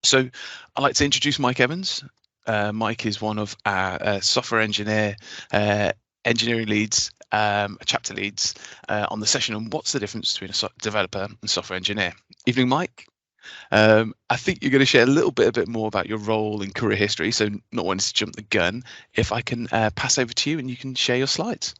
So I'd like to introduce Mike Evans. Mike is one of our software engineering leads, chapter leads on the session on what's the difference between a developer and software engineer. Evening, Mike. I think you're going to share a bit more about your role and career history, so not wanting to jump the gun. If I can pass over to you and you can share your slides.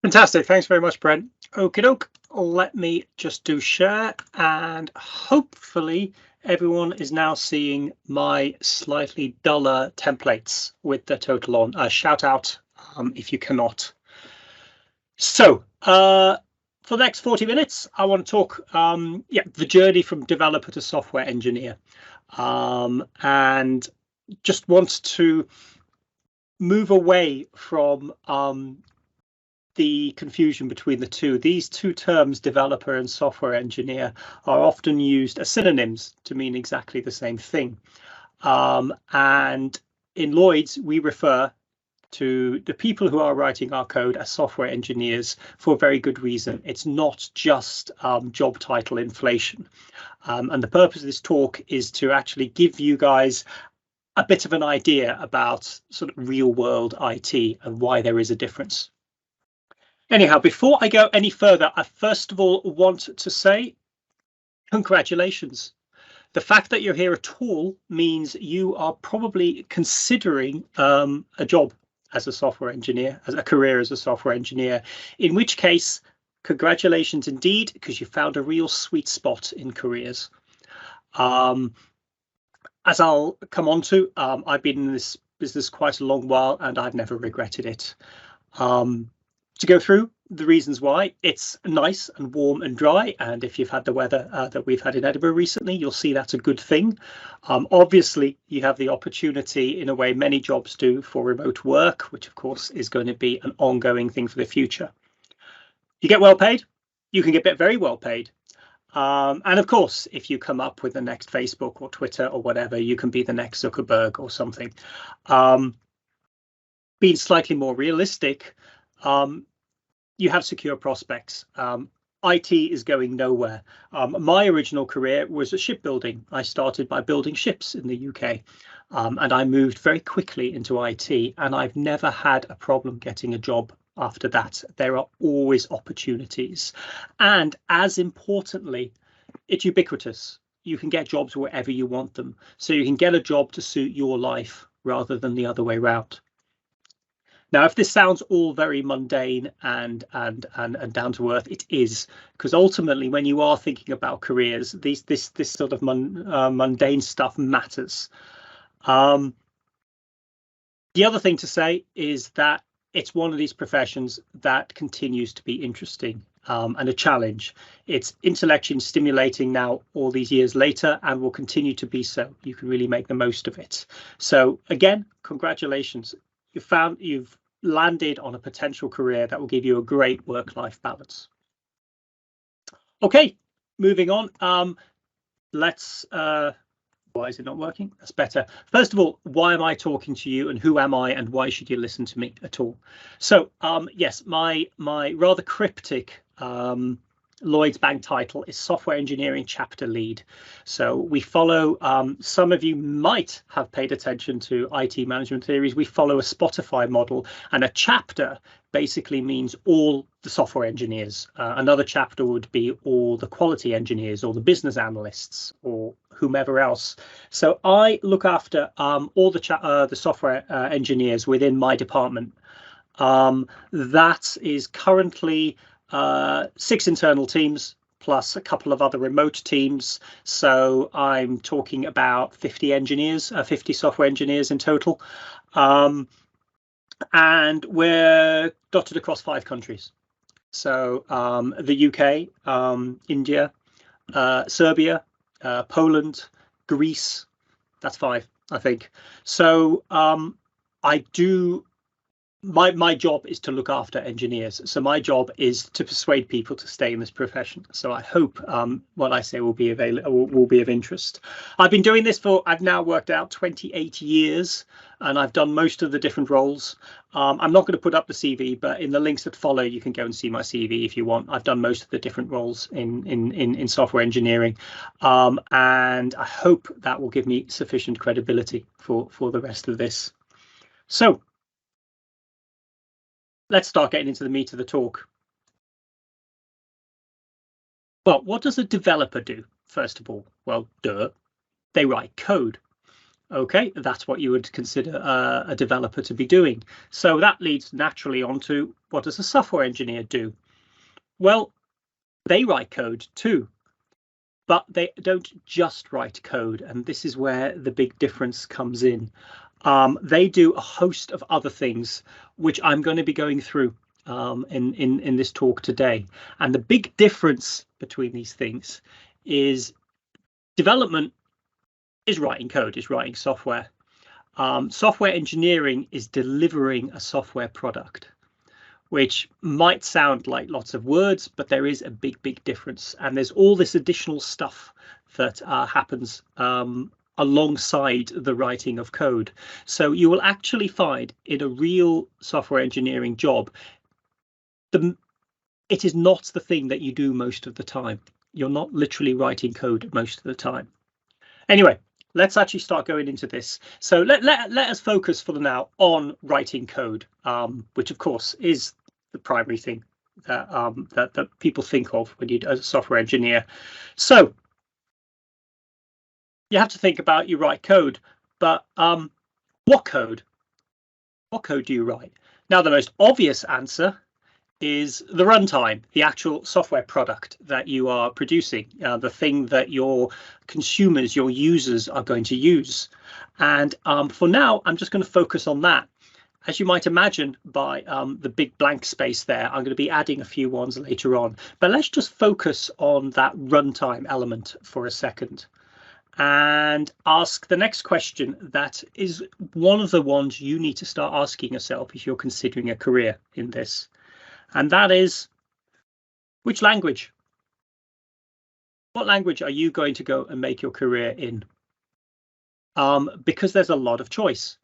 Fantastic. Thanks very much, Brent. Okie doke. Let me just do share, and hopefully everyone is now seeing my slightly duller templates with the total on. Shout out if you cannot. So for the next 40 minutes, I want to talk the journey from developer to software engineer, and just want to move away from the confusion between the two. These two terms, developer and software engineer, are often used as synonyms to mean exactly the same thing. And in Lloyds, we refer to the people who are writing our code as software engineers for a very good reason. It's not just job title inflation. And the purpose of this talk is to actually give you guys a bit of an idea about sort of real world IT and why there is a difference. Anyhow, before I go any further, I first of all want to say congratulations. The fact that you're here at all means you are probably considering a job as a software engineer, as a career as a software engineer, in which case, congratulations indeed, because you found a real sweet spot in careers. As I'll come on to, I've been in this business quite a long while and I've never regretted it. To go through the reasons why: it's nice and warm and dry, and if you've had the weather that we've had in Edinburgh recently, you'll see that's a good thing. Obviously, you have the opportunity, in a way many jobs do, for remote work, which of course is going to be an ongoing thing for the future. You get well paid. You can get very well paid. And of course, if you come up with the next Facebook or Twitter or whatever, you can be the next Zuckerberg or something. Being slightly more realistic, you have secure prospects. IT is going nowhere. My original career was at shipbuilding. I started by building ships in the UK, and I moved very quickly into IT, and I've never had a problem getting a job after that. There are always opportunities. And as importantly, it's ubiquitous. You can get jobs wherever you want them. So you can get a job to suit your life rather than the other way around. Now, if this sounds all very mundane and down to earth, it is, because ultimately, when you are thinking about careers, this sort of mundane stuff matters. The other thing to say is that it's one of these professions that continues to be interesting and a challenge. It's intellectually stimulating now all these years later, and will continue to be so. You can really make the most of it. So again, congratulations. You've landed on a potential career that will give you a great work-life balance. Okay, moving on. Let's why is it not working? That's better. First of all, why am I talking to you, and who am I, and why should you listen to me at all? So yes, my rather cryptic Lloyds Bank title is Software Engineering Chapter Lead. So we follow, some of you might have paid attention to IT management theories. We follow a Spotify model, and a chapter basically means all the software engineers. Another chapter would be all the quality engineers or the business analysts or whomever else. So I look after all the software engineers within my department. That is currently 6 internal teams plus a couple of other remote teams. So I'm talking about 50 engineers, 50 software engineers in total. And we're dotted across 5 countries. So the UK, India, Serbia, Poland, Greece. That's 5, I think. So I do my job is to look after engineers. So my job is to persuade people to stay in this profession. So I hope what I say will be of interest. I've been doing this I've now worked out 28 years, and I've done most of the different roles. I'm not going to put up the CV, but in the links that follow, you can go and see my CV if you want. I've done most of the different roles in software engineering, and I hope that will give me sufficient credibility for the rest of this. So let's start getting into the meat of the talk. Well, what does a developer do? First of all, well, they write code. Okay, that's what you would consider a developer to be doing. So that leads naturally on to, what does a software engineer do? Well, they write code too, but they don't just write code, and this is where the big difference comes in. They do a host of other things, which I'm going to be going through in this talk today. And the big difference between these things is development is writing code, is writing software. Software engineering is delivering a software product, which might sound like lots of words, but there is a big difference. And there's all this additional stuff that happens alongside the writing of code. So you will actually find in a real software engineering job, it is not the thing that you do most of the time. You're not literally writing code most of the time. Anyway, let's actually start going into this. So let us focus for now on writing code, which of course is the primary thing that that people think of when you as a software engineer. So you have to think about, you write code, but what code? What code do you write? Now, the most obvious answer is the runtime, the actual software product that you are producing, the thing that your consumers, your users are going to use. And for now, I'm just going to focus on that. As you might imagine by the big blank space there, I'm going to be adding a few ones later on. But let's just focus on that runtime element for a second and ask the next question. That is one of the ones you need to start asking yourself if you're considering a career in this. And that is, which language? What language are you going to go and make your career in? Because there's a lot of choice.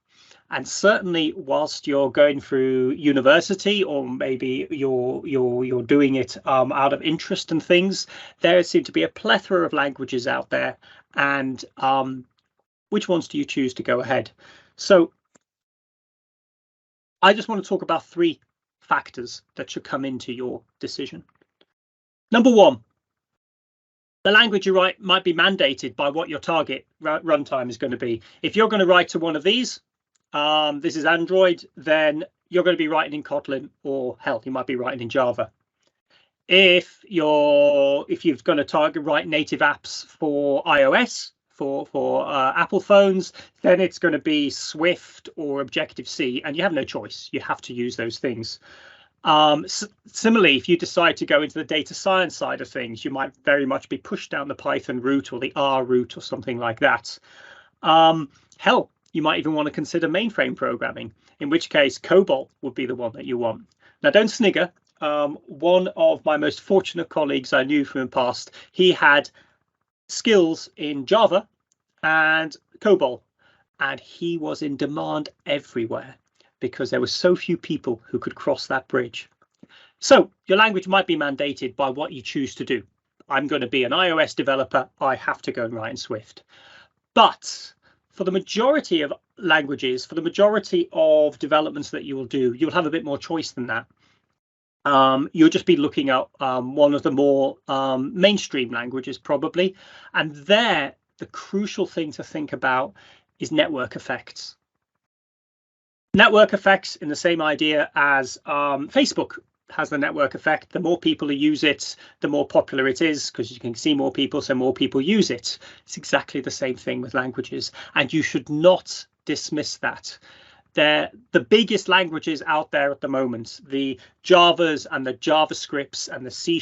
And certainly whilst you're going through university, or maybe you're doing it out of interest and things, there seem to be a plethora of languages out there. And which ones do you choose to go ahead? So I just want to talk about 3 factors that should come into your decision. Number 1, the language you write might be mandated by what your target runtime is going to be. If you're going to write to one of these, this is Android, then you're going to be writing in Kotlin, or hell, you might be writing in Java. If you've got to write native apps for iOS, for Apple phones, then it's going to be Swift or Objective-C, and you have no choice. You have to use those things. Similarly, if you decide to go into the data science side of things, you might very much be pushed down the Python route or the R route or something like that. Hell, you might even want to consider mainframe programming, in which case COBOL would be the one that you want. Now, don't snigger. One of my most fortunate colleagues I knew from the past, he had skills in Java and COBOL, and he was in demand everywhere because there were so few people who could cross that bridge. So your language might be mandated by what you choose to do. I'm going to be an iOS developer. I have to go and write in Swift. But for the majority of languages, for the majority of developments that you will do, you'll have a bit more choice than that. You'll just be looking at one of the more mainstream languages probably. And there, the crucial thing to think about is network effects. Network effects, in the same idea as Facebook has the network effect. The more people who use it, the more popular it is, because you can see more people, so more people use it. It's exactly the same thing with languages, and you should not dismiss that. They're the biggest languages out there at the moment, the Javas and the JavaScripts and the C#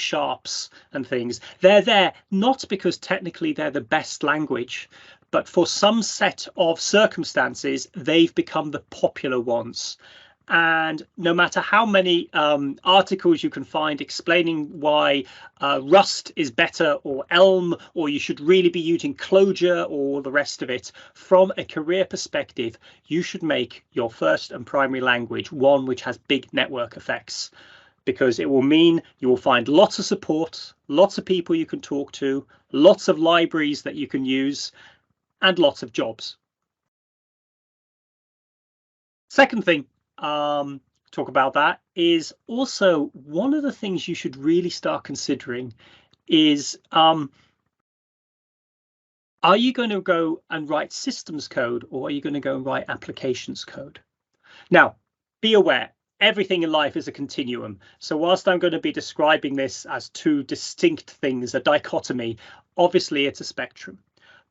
and things. They're there not because technically they're the best language, but for some set of circumstances, they've become the popular ones. And no matter how many articles you can find explaining why Rust is better, or Elm, or you should really be using Clojure, or the rest of it, from a career perspective, you should make your first and primary language one which has big network effects, because it will mean you will find lots of support, lots of people you can talk to, lots of libraries that you can use, and lots of jobs. Second thing, talk about that, is also one of the things you should really start considering is, are you going to go and write systems code, or are you going to go and write applications code? Now, be aware, everything in life is a continuum. So whilst I'm going to be describing this as two distinct things, a dichotomy, obviously it's a spectrum.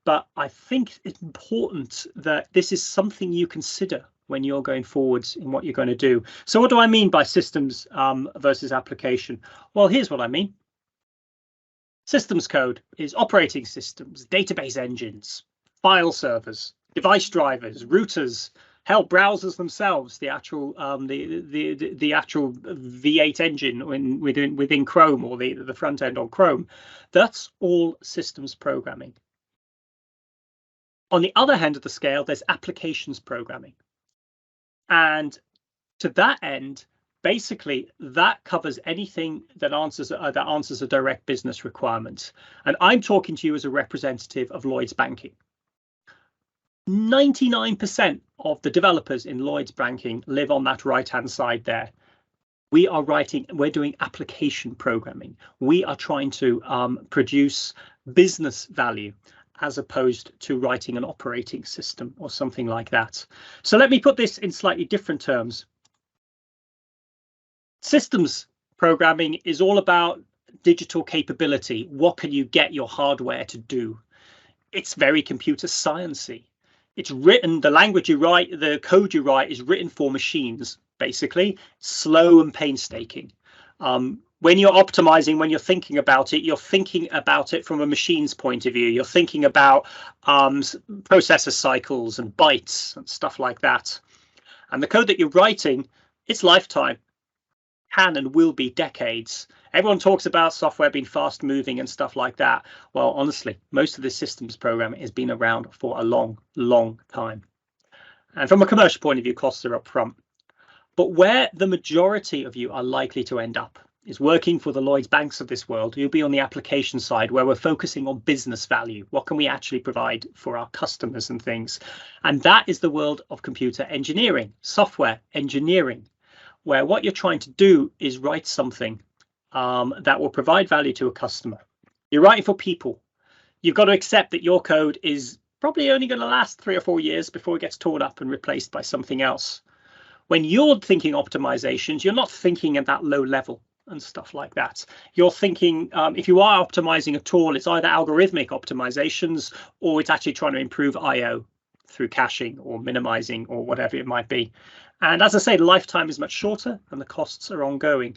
But I think it's important that this is something you consider when you're going forwards in what you're going to do. So what do I mean by systems versus application? Well, here's what I mean. Systems code is operating systems, database engines, file servers, device drivers, routers, hell, browsers themselves, the actual the actual V8 engine within Chrome, or the front end on Chrome. That's all systems programming. On the other end of the scale, there's applications programming. And to that end, basically, that covers anything that answers a direct business requirement. And I'm talking to you as a representative of Lloyds Banking. 99% of the developers in Lloyds Banking live on that right-hand side there. We're doing application programming. We are trying to produce business value, as opposed to writing an operating system or something like that. So let me put this in slightly different terms. Systems programming is all about digital capability. What can you get your hardware to do? It's very computer sciencey. It's written, the language you write, the code you write is written for machines, basically, slow and painstaking. When you're optimizing, when you're thinking about it from a machine's point of view. You're thinking about processor cycles and bytes and stuff like that. And the code that you're writing, its lifetime can and will be decades. Everyone talks about software being fast moving and stuff like that. Well, honestly, most of this systems programming has been around for a long, long time. And from a commercial point of view, costs are up front. But where the majority of you are likely to end up is working for the Lloyds Banks of this world. You'll be on the application side, where we're focusing on business value. What can we actually provide for our customers and things? And that is the world of computer engineering, software engineering, where what you're trying to do is write something that will provide value to a customer. You're writing for people. You've got to accept that your code is probably only going to last 3 or 4 years before it gets torn up and replaced by something else. When you're thinking optimizations, you're not thinking at that low level and stuff like that. You're thinking, if you are optimizing at all, it's either algorithmic optimizations, or it's actually trying to improve I/O through caching or minimizing or whatever it might be. And as I say, the lifetime is much shorter and the costs are ongoing.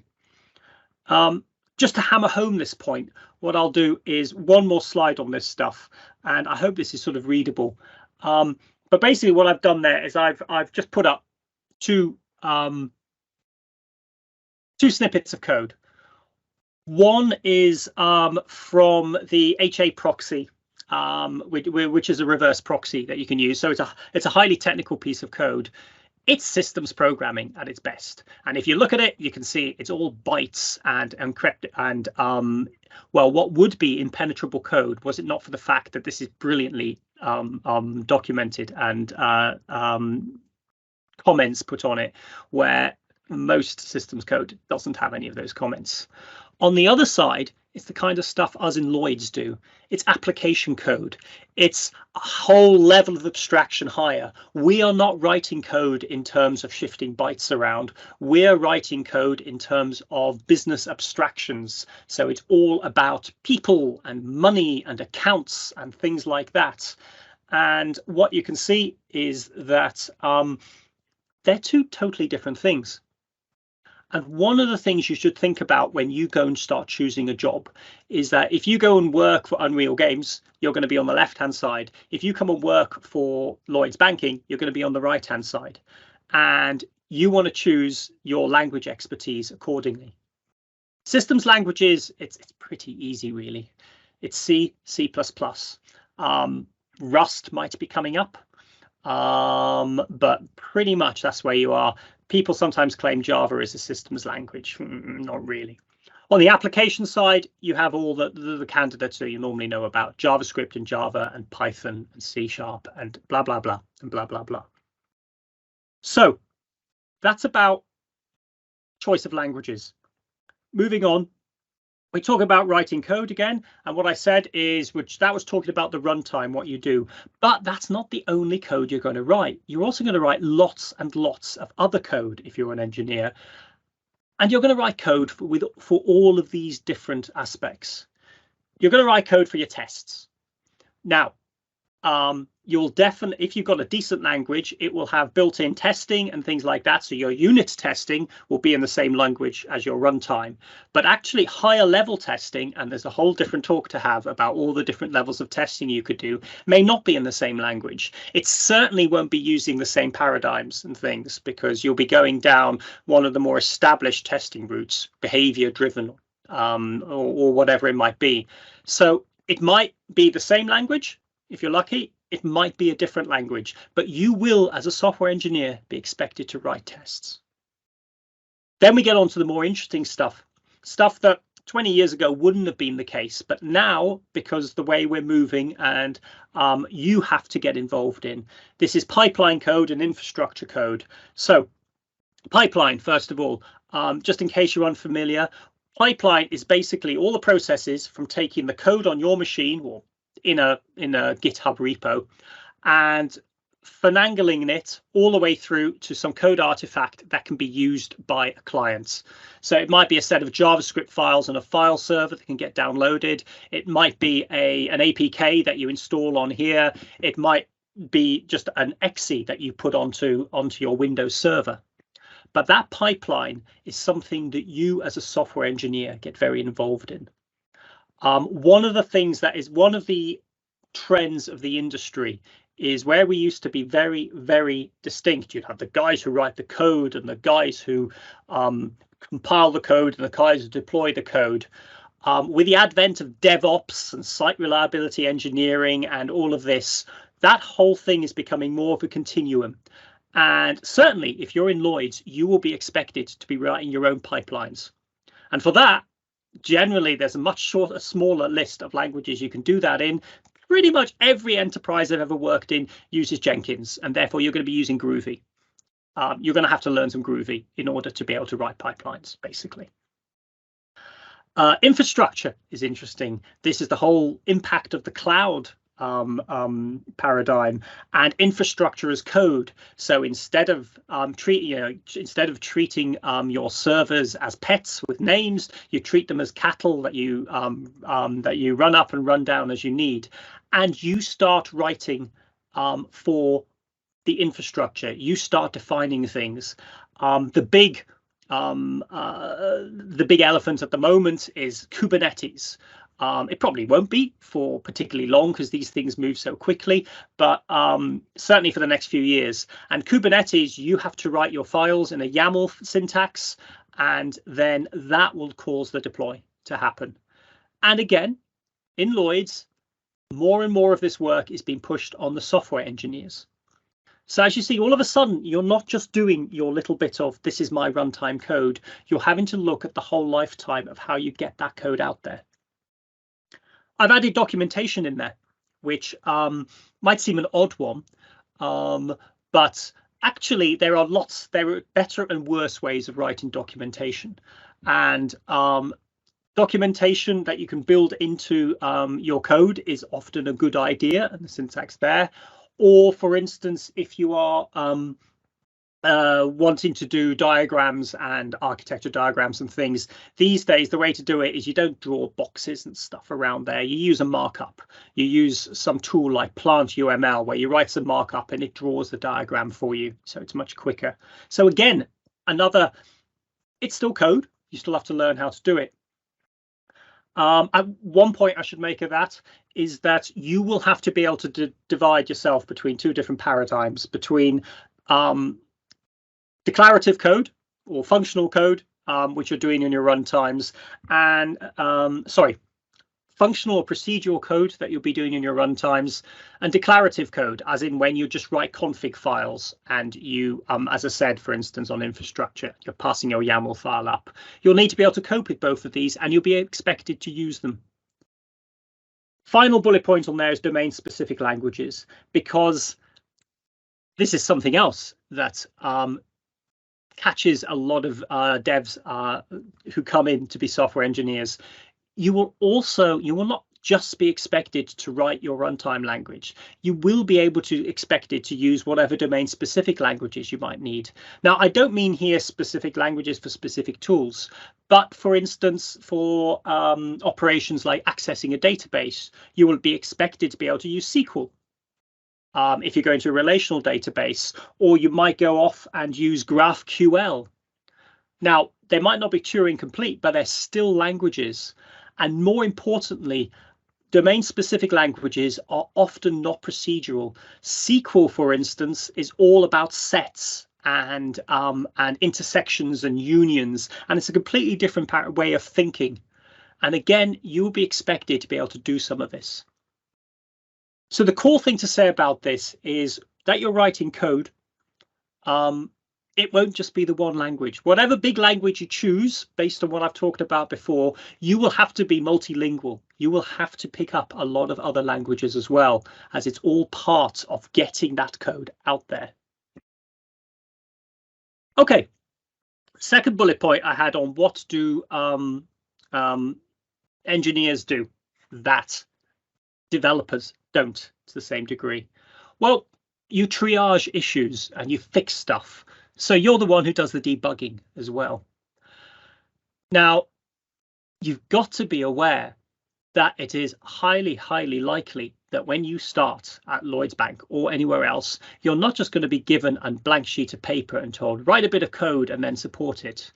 Just to hammer home this point, what I'll do is one more slide on this stuff, and I hope this is sort of readable. But basically what I've done there is I've just put up two snippets of code. One is from the HA proxy, which is a reverse proxy that you can use. So it's a highly technical piece of code. It's systems programming at its best. And if you look at it, you can see it's all bytes and encrypted and well, what would be impenetrable code, was it not for the fact that this is brilliantly documented and comments put on it, where most systems code doesn't have any of those comments. On the other side, it's the kind of stuff us in Lloyds do. It's application code. It's a whole level of abstraction higher. We are not writing code in terms of shifting bytes around. We're writing code in terms of business abstractions. So it's all about people and money and accounts and things like that. And what you can see is that they're two totally different things. And one of the things you should think about when you go and start choosing a job is that if you go and work for Unreal Games, you're going to be on the left-hand side. If you come and work for Lloyds Banking, you're going to be on the right-hand side. And you want to choose your language expertise accordingly. Systems languages, it's pretty easy, really. It's C, C++. Rust might be coming up, but pretty much that's where you are. People sometimes claim Java is a systems language. Not really. On the application side, you have all the candidates that you normally know about: JavaScript and Java and Python and C# and blah, blah, blah, and blah, blah, blah. So that's about choice of languages. Moving on, we talk about writing code again. And what I said is, that was talking about the runtime, what you do. But that's not the only code you're going to write. You're also going to write lots and lots of other code if you're an engineer. And you're going to write code for all of these different aspects. You're going to write code for your tests. Now, you'll definitely, if you've got a decent language, it will have built-in testing and things like that. So your unit testing will be in the same language as your runtime. But actually higher level testing, and there's a whole different talk to have about all the different levels of testing you could do, may not be in the same language. It certainly won't be using the same paradigms and things, because you'll be going down one of the more established testing routes, behavior driven, or whatever it might be. So it might be the same language. If you're lucky, it might be a different language, but you will, as a software engineer, be expected to write tests. Then we get on to the more interesting stuff that 20 years ago wouldn't have been the case, but now, because the way we're moving, and you have to get involved in. This is pipeline code and infrastructure code. So pipeline, first of all, just in case you're unfamiliar, pipeline is basically all the processes from taking the code on your machine or in a GitHub repo and finagling it all the way through to some code artifact that can be used by a client. So it might be a set of JavaScript files on a file server that can get downloaded. It might be an APK that you install on here. It might be just an exe that you put onto your Windows server. But that pipeline is something that you as a software engineer get very involved in. One of the things that is one of the trends of the industry is where we used to be very, very distinct. You'd have the guys who write the code and the guys who compile the code and the guys who deploy the code. With the advent of DevOps and site reliability engineering and all of this, that whole thing is becoming more of a continuum. And certainly, if you're in Lloyds, you will be expected to be writing your own pipelines. And for that, generally, there's a smaller list of languages you can do that in. Pretty much every enterprise I've ever worked in uses Jenkins, and therefore you're going to be using Groovy. You're going to have to learn some Groovy in order to be able to write pipelines, basically. Infrastructure is interesting. This is the whole impact of the cloud paradigm and infrastructure as code. So instead of treating your servers as pets with names, you treat them as cattle that you run up and run down as you need, and you start writing for the infrastructure. You start defining things. The big elephant at the moment is Kubernetes. It probably won't be for particularly long because these things move so quickly, but certainly for the next few years. And Kubernetes, you have to write your files in a YAML syntax, and then that will cause the deploy to happen. And again, in Lloyds, more and more of this work is being pushed on the software engineers. So as you see, all of a sudden, you're not just doing your little bit of this is my runtime code. You're having to look at the whole lifetime of how you get that code out there. I've added documentation in there, which might seem an odd one, but actually there are better and worse ways of writing documentation. And documentation that you can build into your code is often a good idea, and the syntax there. Or for instance, if you are wanting to do diagrams and architecture diagrams and things, these days the way to do it is you don't draw boxes and stuff around there. You use a markup. You use some tool like Plant UML where you write some markup and it draws the diagram for you, so it's much quicker. So again, it's still code. You still have to learn how to do it. At one point I should make of that is that you will have to be able to divide yourself between two different paradigms, between declarative code or functional code, which you're doing in your runtimes, and functional or procedural code that you'll be doing in your runtimes, and declarative code, as in when you just write config files and you, as I said, for instance, on infrastructure, you're passing your YAML file up. You'll need to be able to cope with both of these, and you'll be expected to use them. Final bullet point on there is domain-specific languages, because this is something else that catches a lot of devs who come in to be software engineers. You will not just be expected to write your runtime language. You will be able to expected to use whatever domain specific languages you might need. Now, I don't mean here specific languages for specific tools, but for instance, for operations like accessing a database, you will be expected to be able to use SQL. If you're going to a relational database, or you might go off and use GraphQL. Now, they might not be Turing complete, but they're still languages. And more importantly, domain-specific languages are often not procedural. SQL, for instance, is all about sets and intersections and unions, and it's a completely different way of thinking. And again, you will be expected to be able to do some of this. So the core thing to say about this is that you're writing code. It won't just be the one language. Whatever big language you choose, based on what I've talked about before, you will have to be multilingual. You will have to pick up a lot of other languages as well, as it's all part of getting that code out there. Okay, second bullet point I had on what do engineers do that developers don't to the same degree. Well, you triage issues and you fix stuff. So you're the one who does the debugging as well. Now, you've got to be aware that it is highly, highly likely that when you start at Lloyds Bank or anywhere else, you're not just going to be given a blank sheet of paper and told, write a bit of code and then support it.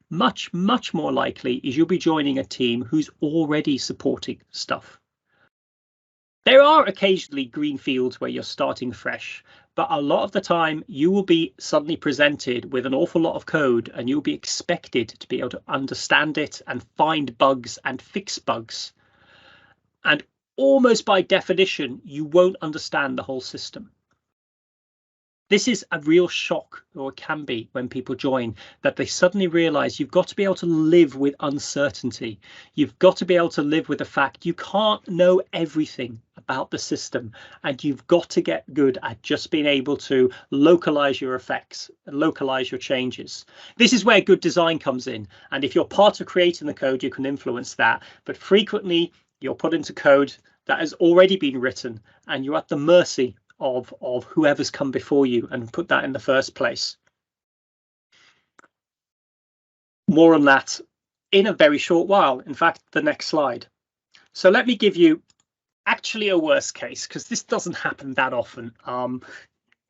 Much, much more likely is you'll be joining a team who's already supporting stuff. There are occasionally green fields where you're starting fresh, but a lot of the time you will be suddenly presented with an awful lot of code and you'll be expected to be able to understand it and find bugs and fix bugs. And almost by definition, you won't understand the whole system. This is a real shock, or it can be, when people join, that they suddenly realize you've got to be able to live with uncertainty. You've got to be able to live with the fact you can't know everything about the system, and you've got to get good at just being able to localize your effects, localize your changes. This is where good design comes in, and if you're part of creating the code, you can influence that, but frequently you're put into code that has already been written and you're at the mercy of whoever's come before you and put that in the first place. More on that in a very short while. In fact, the next slide. So let me give you actually a worst case, because this doesn't happen that often.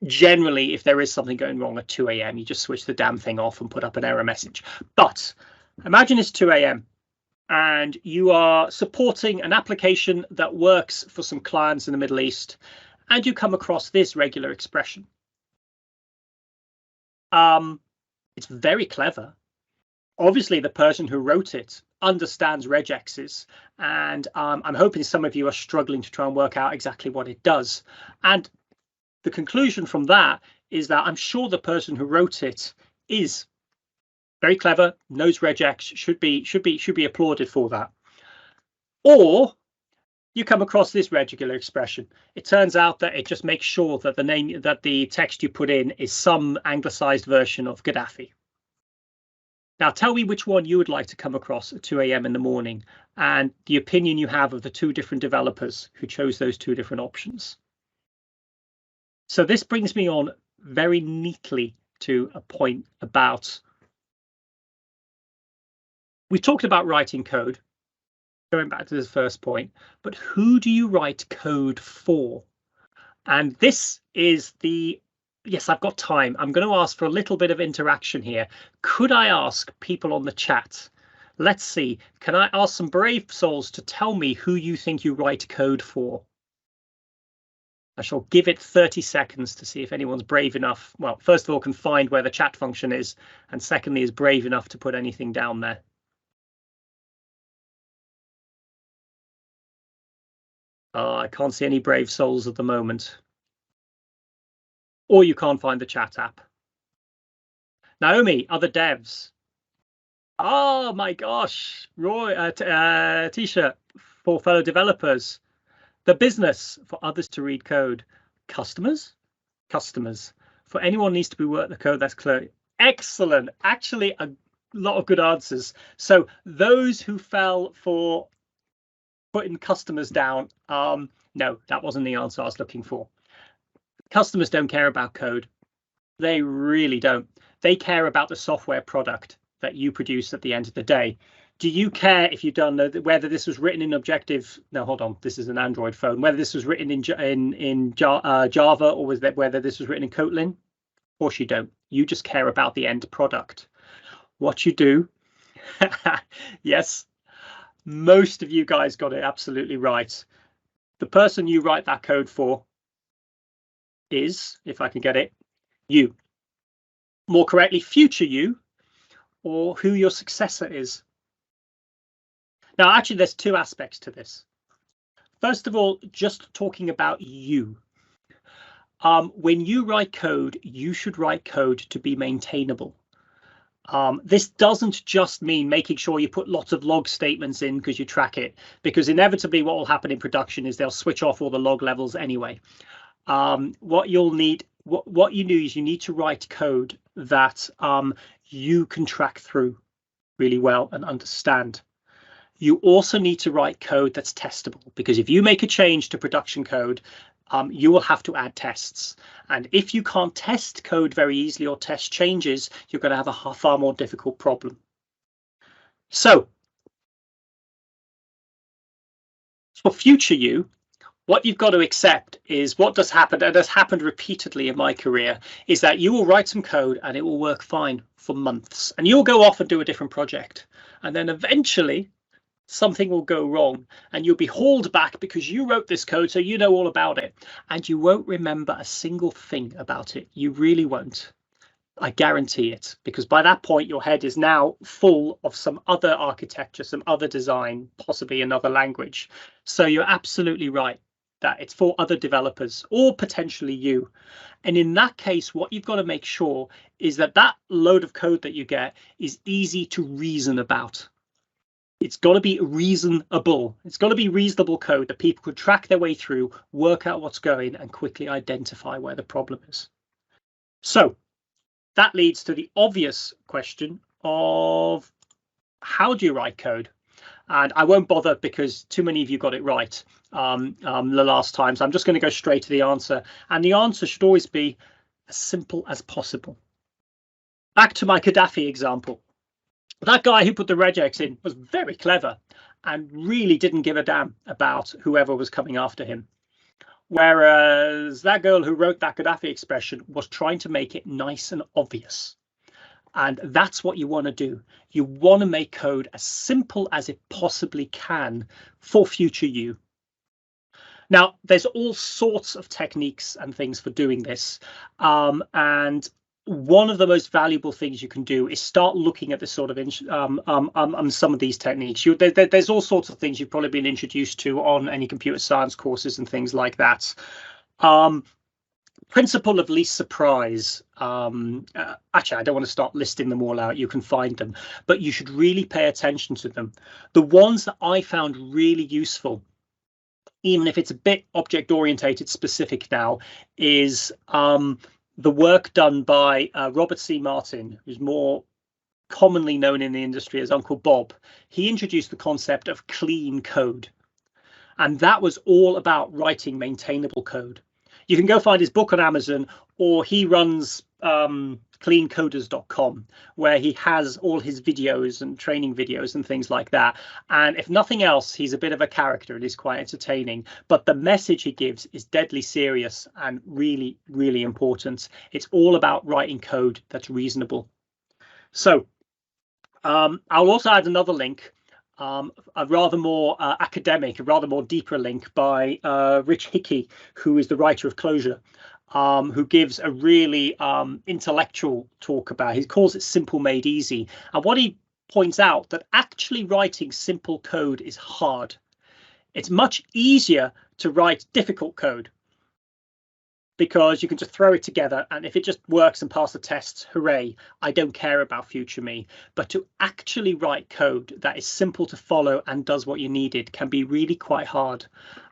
Generally, if there is something going wrong at 2 a.m., you just switch the damn thing off and put up an error message. But imagine it's 2 a.m. and you are supporting an application that works for some clients in the Middle East, and you come across this regular expression. It's very clever. Obviously, the person who wrote it understands regexes, and I'm hoping some of you are struggling to try and work out exactly what it does. And the conclusion from that is that I'm sure the person who wrote it is very clever, knows regex, should be applauded for that. Or you come across this regular expression. It turns out that it just makes sure that the text you put in is some anglicized version of Gaddafi. Now tell me which one you would like to come across at 2 a.m. in the morning, and the opinion you have of the two different developers who chose those two different options. So this brings me on very neatly to a point about, we talked about writing code, going back to this first point, but who do you write code for? And this is the, yes, I've got time. I'm going to ask for a little bit of interaction here. Could I ask people on the chat? Let's see. Can I ask some brave souls to tell me who you think you write code for? I shall give it 30 seconds to see if anyone's brave enough. Well, first of all, can find where the chat function is, and secondly, is brave enough to put anything down there. I can't see any brave souls at the moment. Or you can't find the chat app. Naomi, other devs. Oh my gosh, Roy, Tisha, for fellow developers. The business, for others to read code. Customers, customers. For anyone needs to be work the code, that's clear. Excellent. Actually, a lot of good answers. So those who fell for putting customers down, no, that wasn't the answer I was looking for. Customers don't care about code. They really don't. They care about the software product that you produce at the end of the day. Do you care, if you don't know, whether this was written in Objective? No, hold on. This is an Android phone. Whether this was written in Java or whether this was written in Kotlin? Of course you don't. You just care about the end product. What you do? Yes, most of you guys got it absolutely right. The person you write that code for is, if I can get it, you. More correctly, future you, or who your successor is. Now, actually, there's two aspects to this. First of all, just talking about you. When you write code, you should write code to be maintainable. This doesn't just mean making sure you put lots of log statements in because you track it, because inevitably what will happen in production is they'll switch off all the log levels anyway. What you need is you need to write code that you can track through really well and understand. You also need to write code that's testable, because if you make a change to production code, you will have to add tests. And if you can't test code very easily or test changes, you're going to have a far more difficult problem. So for future you, what you've got to accept is what does happen, and has happened repeatedly in my career, is that you will write some code and it will work fine for months. And you'll go off and do a different project. And then eventually something will go wrong and you'll be hauled back because you wrote this code, so you know all about it. And you won't remember a single thing about it. You really won't. I guarantee it, because by that point your head is now full of some other architecture, some other design, possibly another language. So you're absolutely right that it's for other developers or potentially you. And in that case, what you've got to make sure is that that load of code that you get is easy to reason about. It's got to be reasonable. It's got to be reasonable code that people could track their way through, work out what's going, and quickly identify where the problem is. So that leads to the obvious question of how do you write code? And I won't bother because too many of you got it right the last time. So I'm just going to go straight to the answer. And the answer should always be as simple as possible. Back to my Gaddafi example. That guy who put the regex in was very clever and really didn't give a damn about whoever was coming after him. Whereas that girl who wrote that Gaddafi expression was trying to make it nice and obvious. And that's what you want to do. You want to make code as simple as it possibly can for future you. Now, there's all sorts of techniques and things for doing this. And one of the most valuable things you can do is start looking at this sort of some of these techniques. There's all sorts of things you've probably been introduced to on any computer science courses and things like that. Principle of least surprise. Actually, I don't want to start listing them all out. You can find them, but you should really pay attention to them. The ones that I found really useful, even if it's a bit object orientated specific now, is the work done by Robert C. Martin, who's more commonly known in the industry as Uncle Bob. He introduced the concept of clean code. And that was all about writing maintainable code. You can go find his book on Amazon, or he runs cleancoders.com, where he has all his videos and training videos and things like that. And if nothing else, he's a bit of a character and he's quite entertaining. But the message he gives is deadly serious and really, really important. It's all about writing code that's reasonable. So I'll also add another link. a rather more academic, a rather more deeper link by Rich Hickey, who is the writer of Closure, who gives a really intellectual talk about, he calls it simple made easy. And what he points out that actually writing simple code is hard. It's much easier to write difficult code because you can just throw it together, and if it just works and pass the tests, hooray, I don't care about future me. But to actually write code that is simple to follow and does what you needed can be really quite hard.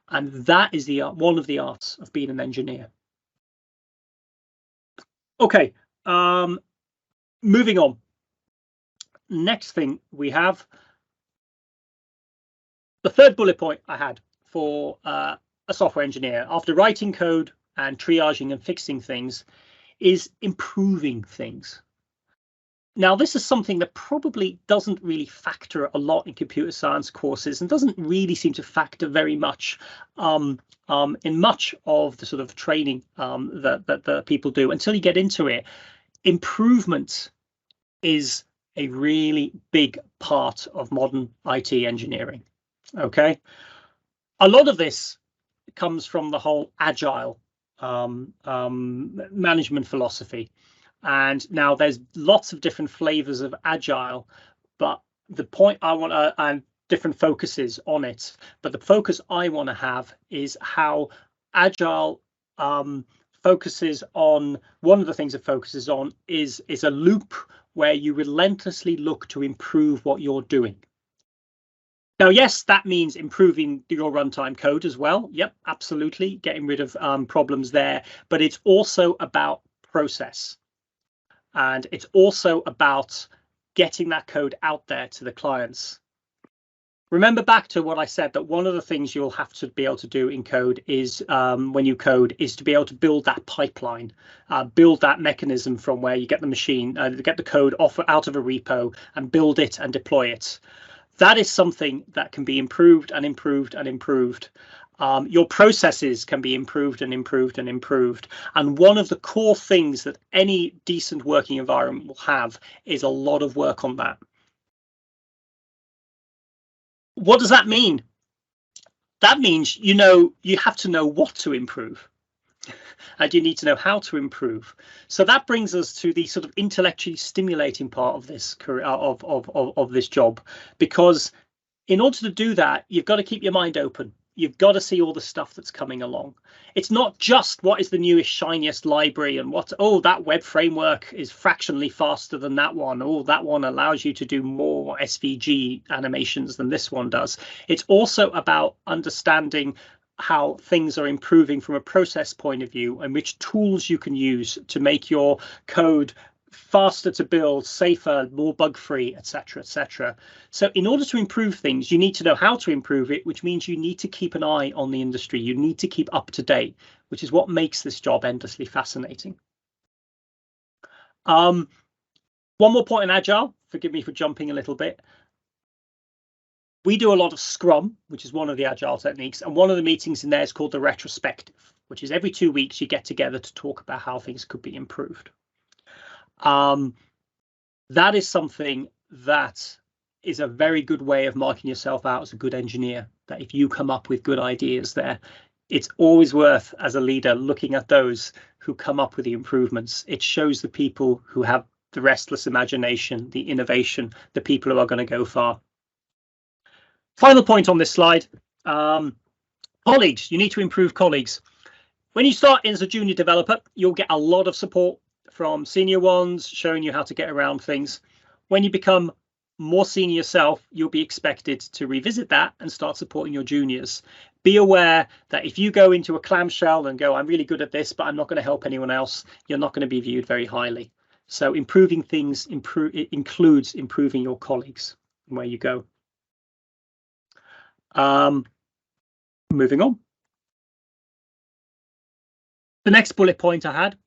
And that is the one of the arts of being an engineer. Okay, moving on. Next thing we have, the third bullet point I had for a software engineer after writing code and triaging and fixing things is improving things. Now, this is something that probably doesn't really factor a lot in computer science courses and doesn't really seem to factor very much in much of the sort of training that people do until you get into it. Improvement is a really big part of modern IT engineering. Okay, a lot of this comes from the whole agile management philosophy, and now there's lots of different flavors of agile, but the point I want to, and different focuses on it, but the focus I want to have is how agile focuses on, one of the things it focuses on is a loop where you relentlessly look to improve what you're doing. Now, yes, that means improving your runtime code as well. Yep, absolutely, getting rid of problems there. But it's also about process. And it's also about getting that code out there to the clients. Remember back to what I said, that one of the things you'll have to be able to do in code is when you code is to be able to build that pipeline, build that mechanism from where you get the machine, get the code out of a repo and build it and deploy it. That is something that can be improved and improved and improved. Your processes can be improved and improved and improved. And one of the core things that any decent working environment will have is a lot of work on that. What does that mean? That means, you have to know what to improve. And you need to know how to improve. So that brings us to the sort of intellectually stimulating part of this career, of this job, because in order to do that, you've got to keep your mind open. You've got to see all the stuff that's coming along. It's not just what is the newest, shiniest library and what, oh, that web framework is fractionally faster than that one. Oh, that one allows you to do more SVG animations than this one does. It's also about understanding how things are improving from a process point of view and which tools you can use to make your code faster to build, safer, more bug-free, etc., etc. So in order to improve things, you need to know how to improve it, which means you need to keep an eye on the industry. You need to keep up to date, which is what makes this job endlessly fascinating. One more point in Agile, forgive me for jumping a little bit. We do a lot of Scrum, which is one of the Agile techniques, and one of the meetings in there is called the retrospective, which is every 2 weeks you get together to talk about how things could be improved. That is something that is a very good way of marking yourself out as a good engineer, that if you come up with good ideas there, it's always worth, as a leader, looking at those who come up with the improvements. It shows the people who have the restless imagination, the innovation, the people who are going to go far. Final point on this slide, colleagues. You need to improve colleagues. When you start as a junior developer, you'll get a lot of support from senior ones showing you how to get around things. When you become more senior yourself, you'll be expected to revisit that and start supporting your juniors. Be aware that if you go into a clamshell and go, I'm really good at this, but I'm not going to help anyone else, you're not going to be viewed very highly. So improving things includes improving your colleagues and where you go. Moving on. The next bullet point I had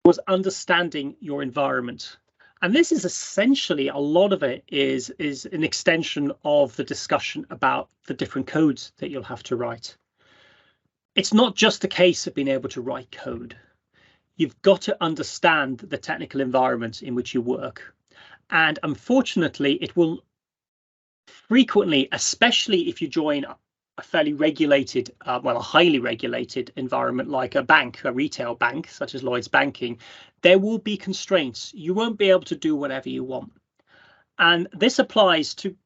was understanding your environment. And this is essentially, a lot of it is an extension of the discussion about the different codes that you'll have to write. It's not just a case of being able to write code. You've got to understand the technical environment in which you work. And unfortunately, it will Frequently, especially if you join a fairly regulated, well, a highly regulated environment like a bank, a retail bank, such as Lloyds Banking, there will be constraints. You won't be able to do whatever you want. And this applies to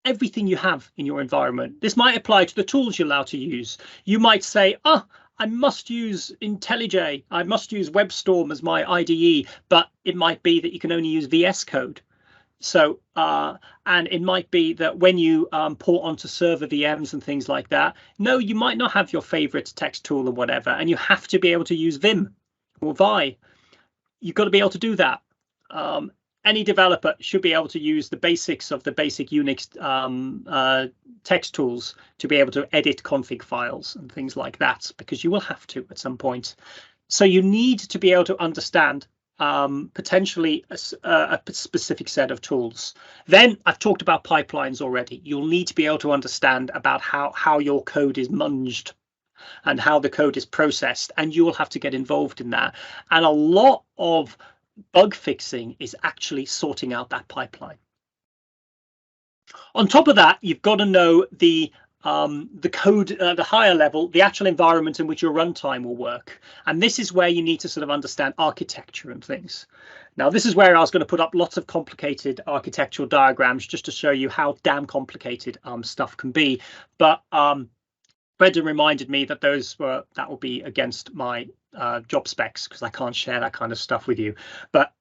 everything you have in your environment. This might apply to the tools you're allowed to use. You might say, oh, I must use IntelliJ, I must use WebStorm as my IDE, but it might be that you can only use VS Code. So, and it might be that when you port onto server VMs and things like that, no, you might not have your favorite text tool or whatever, and you have to be able to use Vim or Vi. You've got to be able to do that. Any developer should be able to use the basics of the basic Unix text tools to be able to edit config files and things like that, because you will have to at some point. So you need to be able to understand potentially a specific set of tools. Then I've talked about pipelines already. You'll need to be able to understand about how your code is munged and how the code is processed, and you will have to get involved in that. And a lot of bug fixing is actually sorting out that pipeline. On top of that, you've got to know the code, the higher level, the actual environment in which your runtime will work. And this is where you need to sort of understand architecture and things. Now, this is where I was going to put up lots of complicated architectural diagrams just to show you how damn complicated stuff can be. But Brendan reminded me that that will be against my job specs, because I can't share that kind of stuff with you. But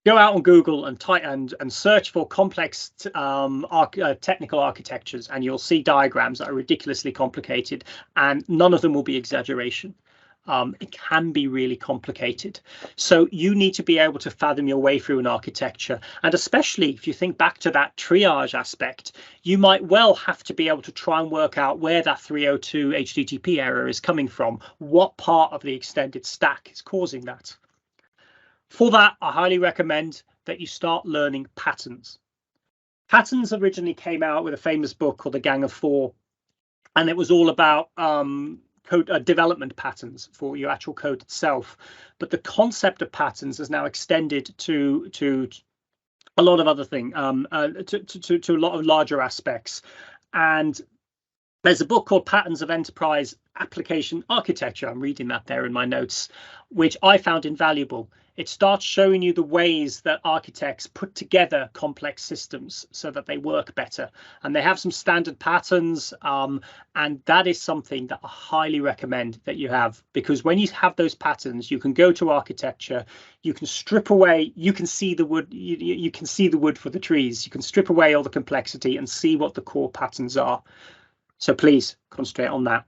go out on Google and search for complex technical architectures, and you'll see diagrams that are ridiculously complicated, and none of them will be exaggeration. It can be really complicated. So you need to be able to fathom your way through an architecture. And especially if you think back to that triage aspect, you might well have to be able to try and work out where that 302 HTTP error is coming from, what part of the extended stack is causing that. For that, I highly recommend that you start learning patterns. Patterns originally came out with a famous book called The Gang of Four, and it was all about code development patterns for your actual code itself. But the concept of patterns is now extended to a lot of other things, to a lot of larger aspects. And there's a book called Patterns of Enterprise Application Architecture. I'm reading that there in my notes, which I found invaluable. It starts showing you the ways that architects put together complex systems so that they work better. And they have some standard patterns. And that is something that I highly recommend that you have, because when you have those patterns, you can go to architecture, you can strip away, you can see the wood, you can see the wood for the trees, you can strip away all the complexity and see what the core patterns are. So please concentrate on that.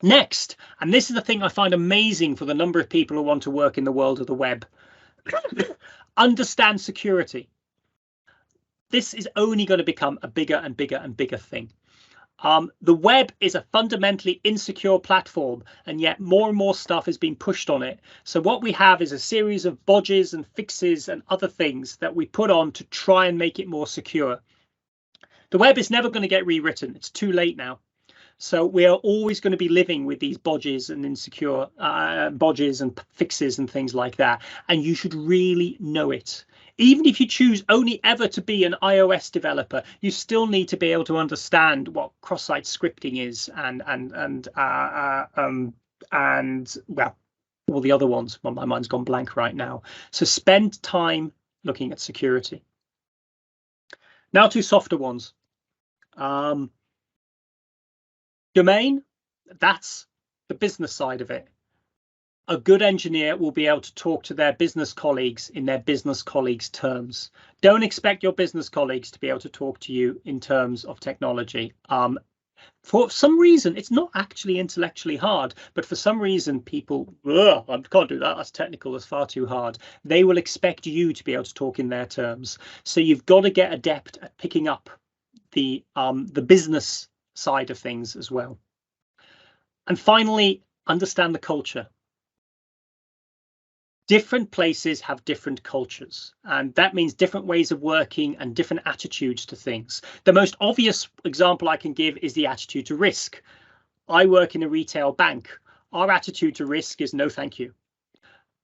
Next, and this is the thing I find amazing for the number of people who want to work in the world of the web, understand security. This is only going to become a bigger and bigger and bigger thing. The web is a fundamentally insecure platform, and yet more and more stuff is being pushed on it. So what we have is a series of bodges and fixes and other things that we put on to try and make it more secure. The web is never going to get rewritten. It's too late now. So we are always going to be living with these bodges and insecure bodges and fixes and things like that. And you should really know it. Even if you choose only ever to be an iOS developer, you still need to be able to understand what cross-site scripting is and well, all the other ones. Well, my mind's gone blank right now. So spend time looking at security. Now to softer ones. Domain, that's the business side of it. A good engineer will be able to talk to their business colleagues in their business colleagues' terms. Don't expect your business colleagues to be able to talk to you in terms of technology. For some reason, it's not actually intellectually hard, but for some reason, people, I can't do that. That's technical. That's far too hard. They will expect you to be able to talk in their terms. So you've got to get adept at picking up the business side of things as well. And finally, understand the culture. Different places have different cultures, and that means different ways of working and different attitudes to things. The most obvious example I can give is the attitude to risk. I work in a retail bank. Our attitude to risk is no thank you.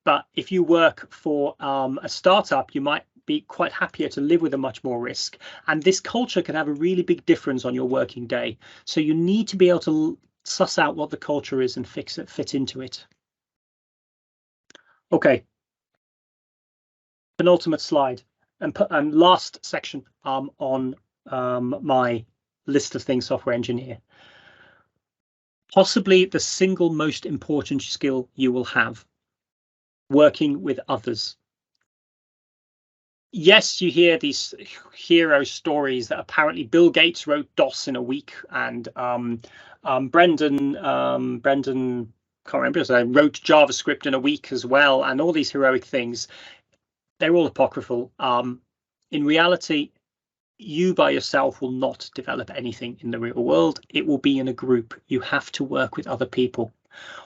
But if you work for a startup, you might be quite happier to live with a much more risk. And this culture can have a really big difference on your working day. So you need to be able to suss out what the culture is and fit into it. Okay. Penultimate slide and last section on my list of things software engineer. Possibly the single most important skill you will have: working with others. Yes, you hear these hero stories that apparently Bill Gates wrote DOS in a week, and Brendan can't remember, so wrote JavaScript in a week as well, and all these heroic things. They're all apocryphal. In reality, you by yourself will not develop anything in the real world. It will be in a group. You have to work with other people.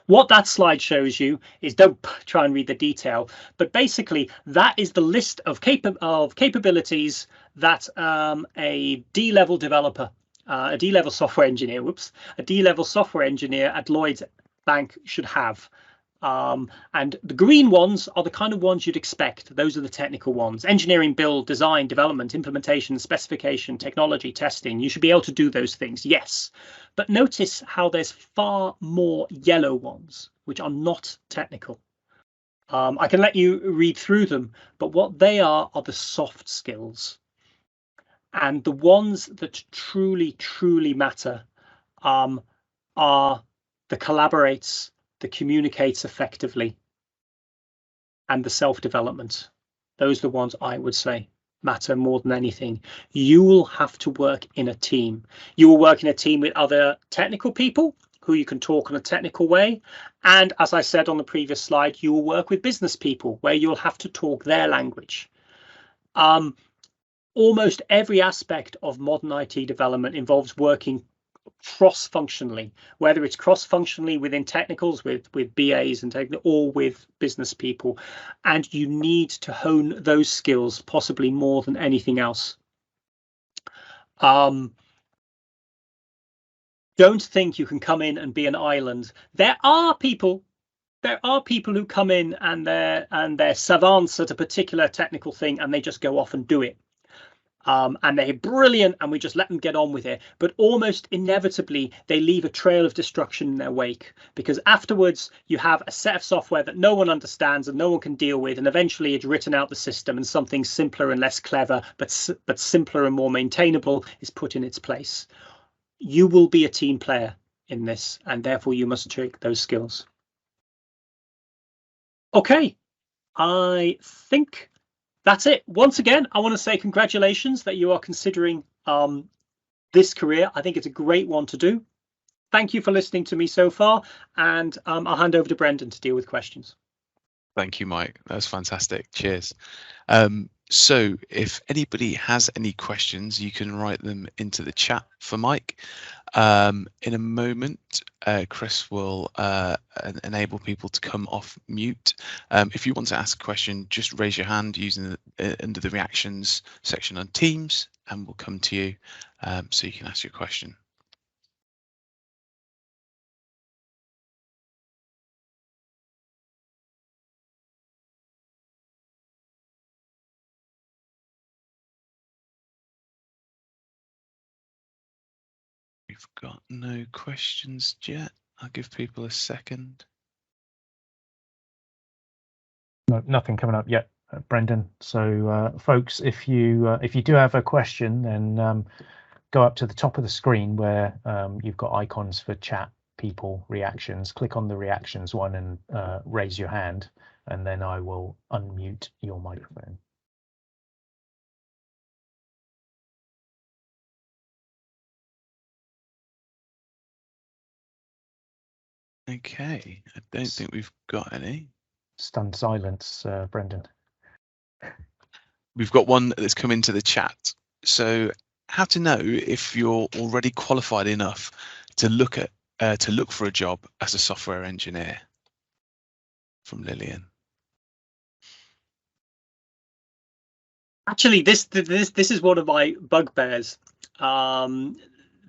What that slide shows you is, don't try and read the detail, but basically that is the list of capabilities that a D-level developer, a D-level software engineer, a D-level software engineer at Lloyds Bank should have. And the green ones are the kind of ones you'd expect. Those are the technical ones: engineering, build, design, development, implementation, specification, technology, testing. You should be able to do those things, yes. But notice how there's far more yellow ones, which are not technical. I can let you read through them, but what they are the soft skills. And the ones that truly, truly matter are the collaborates, the communicates effectively, and the self-development. Those are the ones I would say matter more than anything. You will have to work in a team. You will work in a team with other technical people who you can talk in a technical way. And as I said on the previous slide, you will work with business people where you'll have to talk their language. Almost every aspect of modern IT development involves working cross-functionally, whether it's cross-functionally within technicals with BAs and or with business people, and you need to hone those skills possibly more than anything else. Don't think you can come in and be an island. There are people who come in and they're savants at a particular technical thing and they just go off and do it. And they're brilliant and we just let them get on with it. But almost inevitably, they leave a trail of destruction in their wake, because afterwards you have a set of software that no one understands and no one can deal with. And eventually it's written out the system and something simpler and less clever, but simpler and more maintainable is put in its place. You will be a team player in this, and therefore you must take those skills. Okay, I think that's it. Once again, I want to say congratulations that you are considering this career. I think it's a great one to do. Thank you for listening to me so far, and I'll hand over to Brendan to deal with questions. Thank you, Mike. That was fantastic. Cheers. So if anybody has any questions, you can write them into the chat for Mike. In a moment, Chris will enable people to come off mute. If you want to ask a question, just raise your hand using under the reactions section on Teams, and we'll come to you so you can ask your question. We've got no questions yet. I'll give people a second. No, nothing coming up yet, Brendan. So, folks, if you do have a question, then go up to the top of the screen where you've got icons for chat, people, reactions. Click on the reactions one and raise your hand, and then I will unmute your microphone. Okay, I don't think we've got any. Stunned silence, Brendan. We've got one that's come into the chat. So, how to know if you're already qualified enough to look for a job as a software engineer? From Lillian. Actually, this is one of my bugbears. The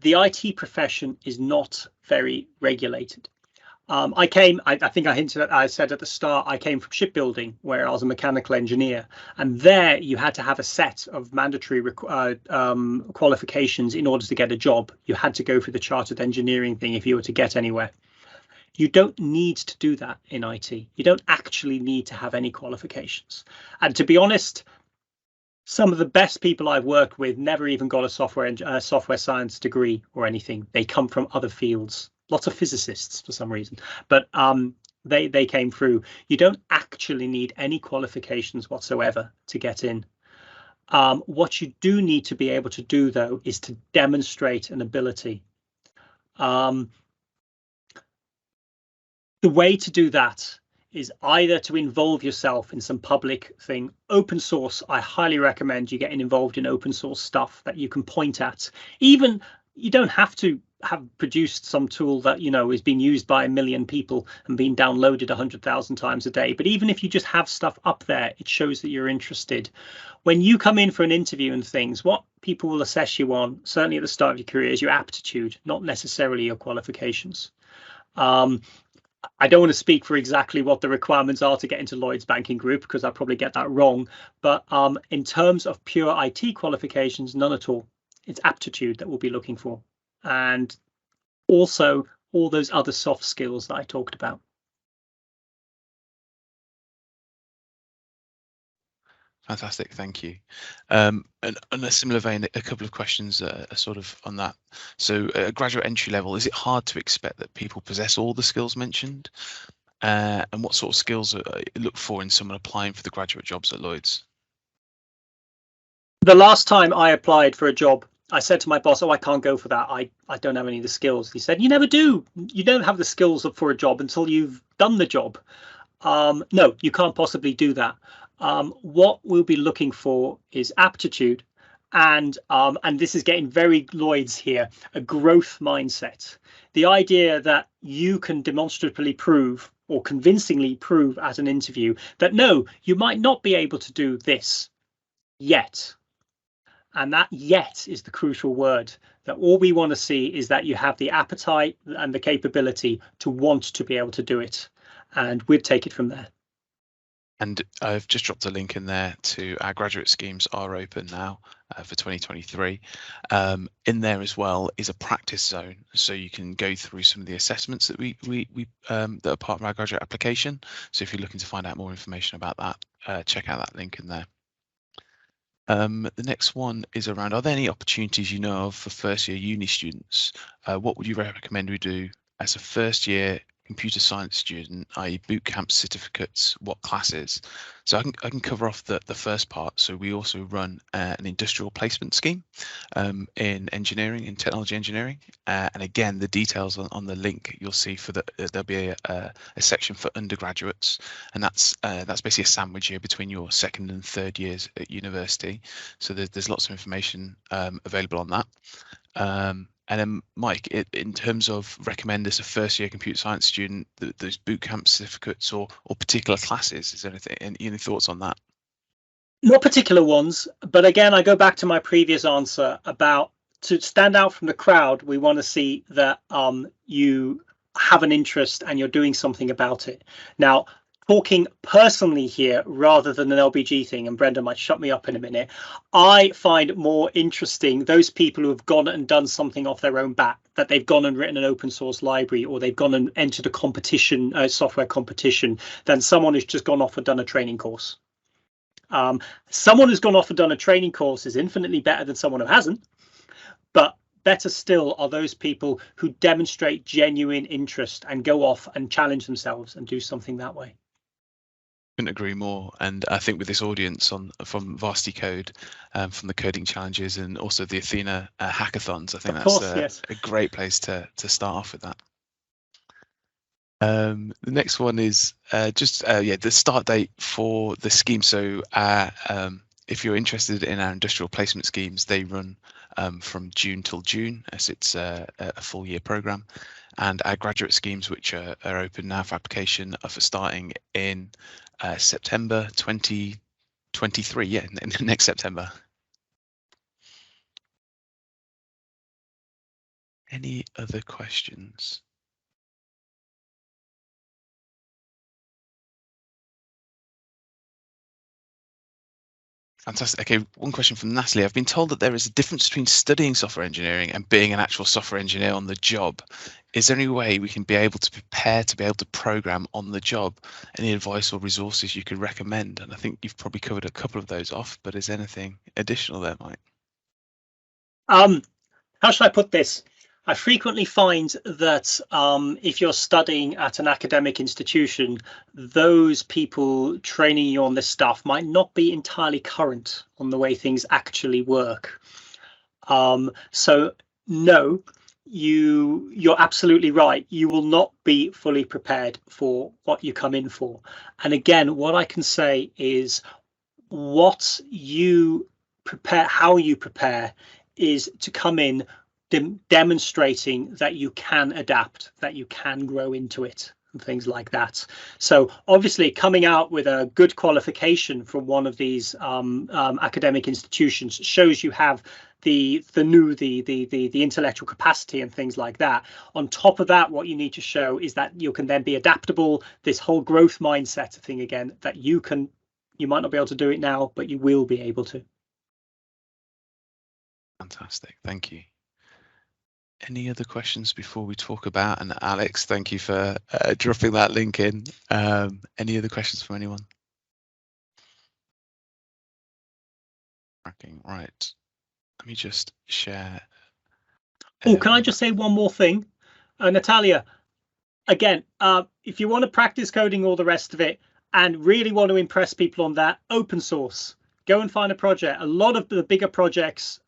IT profession is not very regulated. I think I said at the start, I came from shipbuilding, where I was a mechanical engineer. And there you had to have a set of mandatory qualifications in order to get a job. You had to go through the chartered engineering thing if you were to get anywhere. You don't need to do that in IT. You don't actually need to have any qualifications. And to be honest, some of the best people I've worked with never even got a software science degree or anything. They come from other fields. Lots of physicists for some reason, but they came through. You don't actually need any qualifications whatsoever to get in. What you do need to be able to do, though, is to demonstrate an ability. The way to do that is either to involve yourself in some public thing. Open source, I highly recommend you getting involved in open source stuff that you can point at. Even you don't have to have produced some tool that is being used by 1 million people and being downloaded 100,000 times a day. But even if you just have stuff up there, it shows that you're interested. When you come in for an interview and things, what people will assess you on, certainly at the start of your career, is your aptitude, not necessarily your qualifications. I don't want to speak for exactly what the requirements are to get into Lloyds Banking Group, because I'll probably get that wrong. But in terms of pure IT qualifications, none at all. It's aptitude that we'll be looking for. And also all those other soft skills that I talked about. Fantastic, thank you. And on a similar vein, a couple of questions are sort of on that. So at graduate entry level, is it hard to expect that people possess all the skills mentioned? And what sort of skills look for in someone applying for the graduate jobs at Lloyds? The last time I applied for a job, I said to my boss, I can't go for that. I don't have any of the skills. He said, you never do. You don't have the skills for a job until you've done the job. No, you can't possibly do that. What we'll be looking for is aptitude, and this is getting very Lloyds here, a growth mindset. The idea that you can demonstrably prove or convincingly prove at an interview that no, you might not be able to do this yet. And that yet is the crucial word, that all we want to see is that you have the appetite and the capability to want to be able to do it. And we'd take it from there. And I've just dropped a link in there to our graduate schemes are open now for 2023. In there as well is a practice zone, so you can go through some of the assessments that we that are part of our graduate application. So if you're looking to find out more information about that, check out that link in there. The next one is around, are there any opportunities you know of for first year uni students? What would you recommend we do as a first year computer science student, i.e. boot camp certificates, what classes? So I can cover off the first part. So we also run an industrial placement scheme in engineering, in technology engineering. And again, the details on the link you'll see for there'll be a section for undergraduates, and that's basically a sandwich here between your second and third years at university. So there's lots of information available on that. And then, Mike, in terms of recommend as a first year computer science student, those bootcamp certificates or particular classes, is there any thoughts on that? Not particular ones, but again, I go back to my previous answer about to stand out from the crowd. We want to see that you have an interest and you're doing something about it. Now, talking personally here rather than an LBG thing, and Brenda might shut me up in a minute, I find more interesting those people who have gone and done something off their own bat, that they've gone and written an open source library, or they've gone and entered a competition, software competition, than someone who's just gone off and done a training course. Someone who's gone off and done a training course is infinitely better than someone who hasn't, but better still are those people who demonstrate genuine interest and go off and challenge themselves and do something that way. Couldn't agree more. And I think with this audience from VarsityCode, from the coding challenges, and also the Athena hackathons, I think that's a great place to start off with that. The next one is the start date for the scheme. So if you're interested in our industrial placement schemes, they run from June till June, as it's a full year program. And our graduate schemes, which are open now for application, are for starting in September 2023, next September. Any other questions? Fantastic. Okay, one question from Natalie. I've been told that there is a difference between studying software engineering and being an actual software engineer on the job. Is there any way we can be able to prepare to be able to program on the job? Any advice or resources you could recommend? And I think you've probably covered a couple of those off, but is anything additional there, Mike? How should I put this? I frequently find that if you're studying at an academic institution, those people training you on this stuff might not be entirely current on the way things actually work. So no, you're absolutely right. You will not be fully prepared for what you come in for. And again, what I can say is what you prepare, how you prepare, is to come in demonstrating that you can adapt, that you can grow into it, and things like that. So obviously coming out with a good qualification from one of these academic institutions shows you have the intellectual capacity and things like that. On top of that, what you need to show is that you can then be adaptable, this whole growth mindset thing again, that you might not be able to do it now, but you will be able to. Fantastic, thank you. Any other questions before we talk about, and Alex, thank you for dropping that link in. Any other questions from anyone? Right, let me just share. Oh, can I just say one more thing? Natalia, again, if you want to practice coding all the rest of it and really want to impress people on that, open source. Go and find a project. A lot of the bigger projects,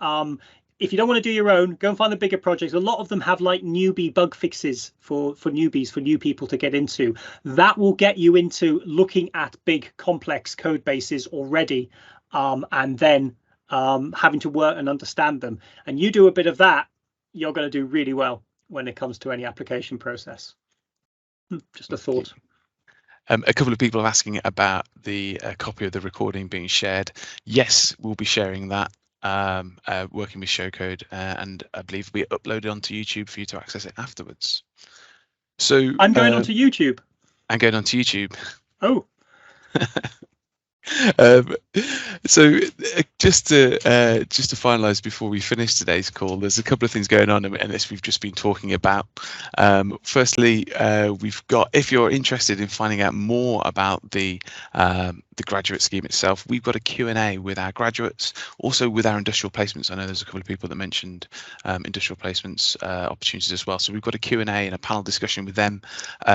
if you don't want to do your own, go and find the bigger projects. A lot of them have like newbie bug fixes for newbies, for new people to get into. That will get you into looking at big complex code bases already, and then having to work and understand them. And you do a bit of that, you're going to do really well when it comes to any application process. Just a thought. A couple of people are asking about the copy of the recording being shared. Yes, we'll be sharing that. Working with Showcode, and I believe we uploaded onto YouTube for you to access it afterwards. So I'm going onto YouTube. I'm going onto YouTube. Oh. So just to finalize before we finish today's call, there's a couple of things going on and this we've just been talking about. Firstly, we've got, if you're interested in finding out more about the graduate scheme itself, we've got a Q&A with our graduates, also with our industrial placements. I know there's a couple of people that mentioned industrial placements opportunities as well. So we've got a Q&A and a panel discussion with them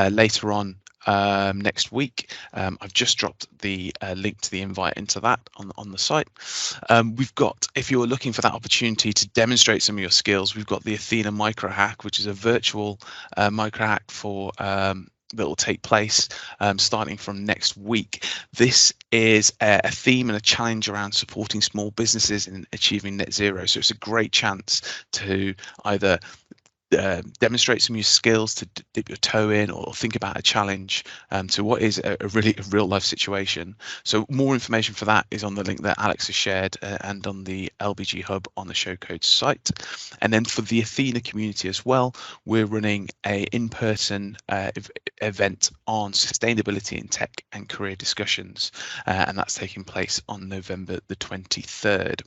later on next week. I've just dropped the link to the invite into that on the site. We've got, if you're looking for that opportunity to demonstrate some of your skills, we've got the Athena micro hack, which is a virtual micro hack for that will take place starting from next week. This is a theme and a challenge around supporting small businesses in achieving net zero. So it's a great chance to either demonstrate some of your skills, to dip your toe in, or think about a challenge to what is a really real life situation. So more information for that is on the link that Alex has shared and on the LBG Hub on the Showcode site. And then for the Athena community as well, we're running a in-person event on sustainability in tech and career discussions, and that's taking place on November the 23rd.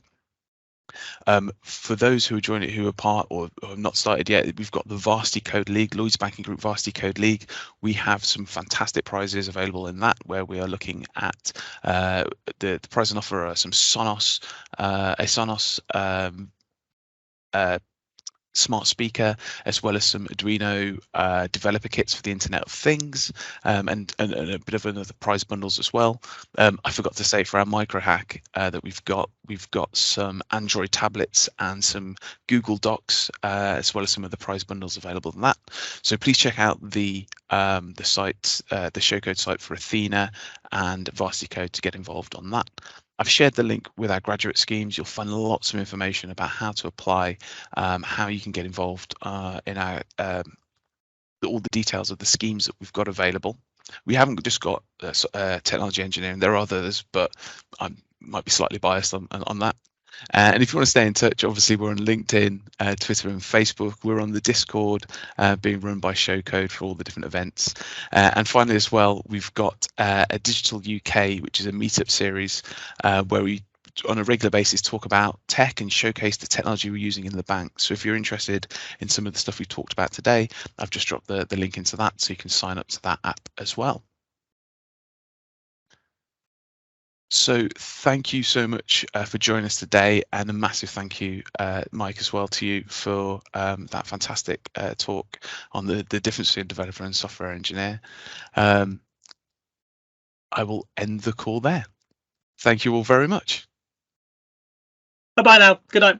For those who are joining, who are part or have not started yet, we've got the VarsityCode League, Lloyds Banking Group VarsityCode League. We have some fantastic prizes available in that, where we are looking at the prize and offer are some Sonos, a Sonos smart speaker, as well as some Arduino developer kits for the Internet of Things, and a bit of another prize bundles as well. I forgot to say for our micro hack that we've got some Android tablets and some Google Docs, as well as some of the prize bundles available in that. So please check out the site, the Showcode site for Athena and VarsityCode to get involved on that. I've shared the link with our graduate schemes. You'll find lots of information about how to apply, how you can get involved in our all the details of the schemes that we've got available. We haven't just got technology engineering. There are others, but I might be slightly biased on that. And if you want to stay in touch, obviously we're on LinkedIn, Twitter and Facebook. We're on the Discord being run by Showcode for all the different events. And finally as well, we've got a Digital UK, which is a meetup series where we on a regular basis talk about tech and showcase the technology we're using in the bank. So if you're interested in some of the stuff we've talked about today, I've just dropped the link into that so you can sign up to that app as well. So thank you so much for joining us today, and a massive thank you, Mike, as well to you for that fantastic talk on the difference between developer and software engineer. I will end the call there. Thank you all very much. Bye-bye now. Good night.